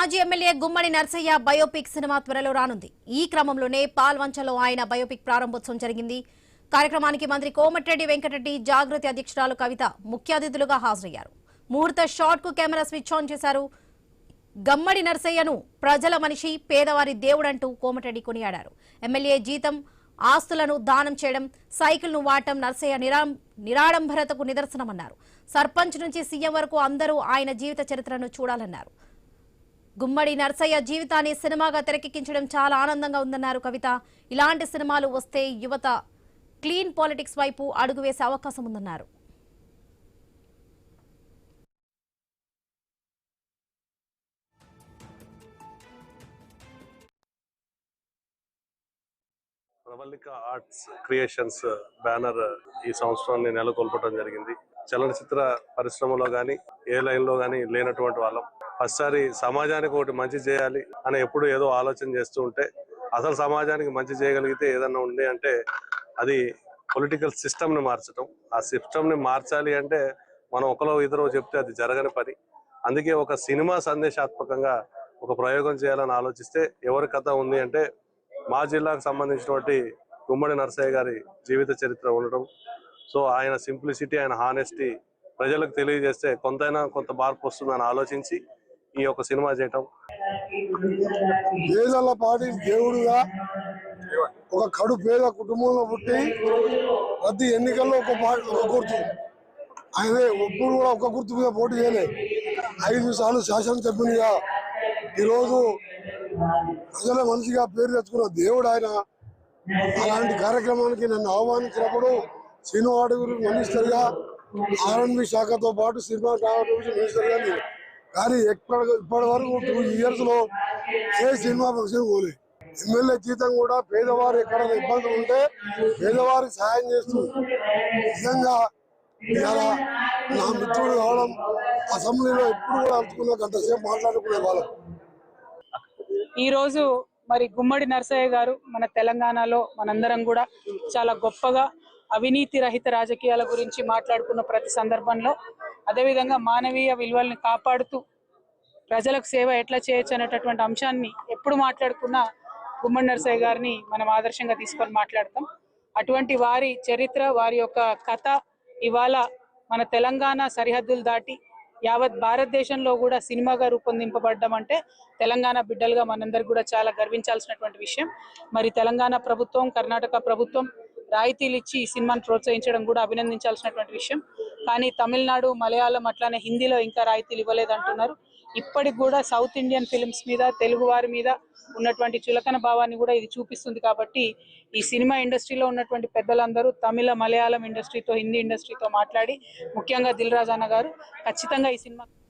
మాజీ ఎమ్మెల్యే గుమ్మడి Narsaiah biopic cinema త్వరలో రానుంది. ఈ క్రమంలోనే పాల్వంచలో ఆయన బయోపిక్ ప్రారంభోత్సవం జరిగింది. కార్యక్రమానికి మంత్రి కోమటిరెడ్డి వెంకటరెడ్డి, జాగృతి అధ్యక్షురాలు కవిత ముఖ్య అతిథులుగా హాజరయ్యారు. ముహూర్త షాట్ కు కెమెరా స్విచ్ ఆన్ చేశారు. గుమ్మడి నర్సయ్యను ప్రజల మనిషి, పేదవారి దేవుడంటూ కోమటిరెడ్డి కొనియాడారు. ఎమ్మెల్యే జీతం, ఆస్తులను దానం చేయడం, సైకిల్ను వాడటం నర్సయ్య నిరాడంబరతకు నిదర్శనమన్నారు. సర్పంచ్ నుంచి సీఎం వరకు అందరూ ఆయన జీవిత చరిత్రను చూడాలన్నారు. గుమ్మడి నర్సయ్య జీవితాన్ని సినిమాగా తెరకెక్కించడం చాలా ఆనందంగా ఉందన్నారు కవిత. ఇలాంటి సినిమాలు వస్తే యువత క్లీన్ పాలిటిక్స్ వైపు అడుగు వేసే అవకాశం ఉందన్నారు. ప్రవళిక ఆర్ట్స్ క్రియేషన్స్ బ్యానర్ ఈ సంవత్సరాన్ని నెలకొల్పడం జరిగింది. చలనచిత్ర పరిశ్రమలో గానీ ఏ లైన్ లో గానీ లేనటువంటి వాళ్ళం. ఫస్ట్ సారి సమాజానికి ఒకటి మంచి చేయాలి అని ఎప్పుడు ఏదో ఆలోచన చేస్తూ ఉంటే, అసలు సమాజానికి మంచి చేయగలిగితే ఏదన్నా ఉంది అంటే అది పొలిటికల్ సిస్టమ్ ని మార్చడం. ఆ సిస్టమ్ ని మార్చాలి అంటే మనం ఒకరో ఇద్దరో చెప్తే అది జరగని పని. అందుకే ఒక సినిమా సందేశాత్మకంగా ఒక ప్రయోగం చేయాలని ఆలోచిస్తే ఎవరి కథ ఉంది అంటే మా జిల్లాకు సంబంధించినటువంటి గుమ్మడి నర్సయ్య గారి జీవిత చరిత్ర ఉండటం. సో ఆయన సింప్లిసిటీ, ఆయన హానెస్టీ ప్రజలకు తెలియజేస్తే కొంతైనా కొంత మార్పు వస్తుందని ఆలోచించి ఈ యొక్క సినిమా చేయటం. పేదల పాటి దేవుడుగా ఒక కడు పేద కుటుంబంలో పుట్టి ప్రతి ఎన్నికల్లో ఒక గుర్తు, ఆయన ఎప్పుడు కూడా ఒక గుర్తు మీద పోటీ చేయలేదు. 5 సార్లు శాసనసభ్యునిగా ఈరోజు ప్రజల మనిషిగా పేరు తెచ్చుకున్న దేవుడు ఆయన. అలాంటి కార్యక్రమానికి నన్ను ఆహ్వానించినప్పుడు సినిమా అడుగురు మినిస్టర్గా, R&B శాఖతో పాటు సినిమా మినిస్టర్గా నేను. కానీ ఇప్పటి వరకు 2 years లో ఏ సినిమా ఫంక్షన్ పోలేదు. ఎమ్మెల్యే జీతం కూడా పేదవారు ఎక్కడ ఇబ్బందులు ఉంటే పేదవారికి సహాయం చేస్తూ నిజంగా ఇలా నా మిత్రుడు కావడం, అసెంబ్లీలో ఎప్పుడు కూడా అనుకున్న గంటసేపు మాట్లాడుకునే వాళ్ళం. ఈరోజు మరి గుమ్మడి నర్సయ్య గారు మన తెలంగాణలో మనందరం కూడా చాలా గొప్పగా అవినీతి రహిత రాజకీయాల గురించి మాట్లాడుకున్న ప్రతి సందర్భంలో, అదేవిధంగా మానవీయ విలువల్ని కాపాడుతూ ప్రజలకు సేవ ఎట్లా చేయొచ్చు అనేటటువంటి అంశాన్ని ఎప్పుడు మాట్లాడుకున్నా గుమ్మడి నర్సయ్య గారిని మనం ఆదర్శంగా తీసుకొని మాట్లాడతాం. అటువంటి వారి చరిత్ర, వారి యొక్క కథ ఇవాళ మన తెలంగాణ సరిహద్దులు దాటి యావత్ భారతదేశంలో కూడా సినిమాగా రూపొందింపబడ్డం అంటే తెలంగాణ బిడ్డలుగా మనందరికి కూడా చాలా గర్వించాల్సినటువంటి విషయం. మరి తెలంగాణ ప్రభుత్వం, కర్ణాటక ప్రభుత్వం రాయితీలు ఇచ్చి ఈ సినిమాను ప్రోత్సహించడం కూడా అభినందించాల్సినటువంటి విషయం. కానీ తమిళనాడు, మలయాళం అట్లానే హిందీలో ఇంకా రాయితీలు ఇవ్వలేదంటున్నారు. ఇప్పటికి కూడా సౌత్ ఇండియన్ ఫిల్మ్స్ మీద, తెలుగు వారి మీద ఉన్నటువంటి చులకన భావాన్ని కూడా ఇది చూపిస్తుంది. కాబట్టి ఈ సినిమా ఇండస్ట్రీలో ఉన్నటువంటి పెద్దలందరూ తమిళ, మలయాళం ఇండస్ట్రీతో, హిందీ ఇండస్ట్రీతో మాట్లాడి, ముఖ్యంగా దిల్ రాజు అన్న గారు ఖచ్చితంగా ఈ సినిమా